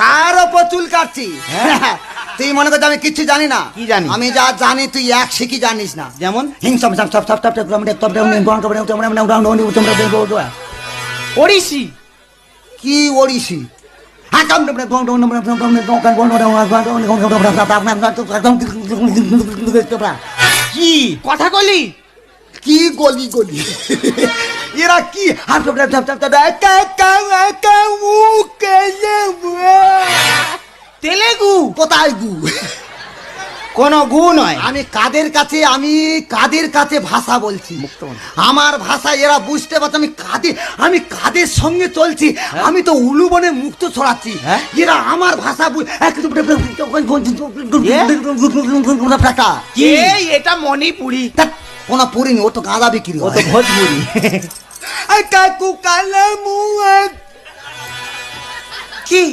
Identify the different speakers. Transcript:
Speaker 1: কার ওপর চুল কাটছি? তুই মনে করছিস আমি কিচ্ছু জানি না?
Speaker 2: কি জানি?
Speaker 1: আমি যা জানি তুই এক শিখি জানিস না।
Speaker 2: যেমন ওড়িশি।
Speaker 1: কি ওড়িশি?
Speaker 2: কি কথা কলি?
Speaker 1: কি গলি গলি এরা কি?
Speaker 2: তেলেগু?
Speaker 1: কোথায় গু?
Speaker 2: কোনো গু নয়।
Speaker 1: আমি কাদের কাছে ভাষা বলছি? আমার ভাষা এরা বুঝতে পারছে। আমি কাদের সঙ্গে চলছি? আমি তো উলুবনে মুক্ত ছড়াচ্ছি। এরা আমার ভাষা
Speaker 2: এটা মণিপুরি।
Speaker 1: কোন পুরিনি, ও তো গাঁদা বিক্রি,
Speaker 2: ও তো ভোজপুরি।
Speaker 1: কাকু কালা মুয়া।
Speaker 2: কি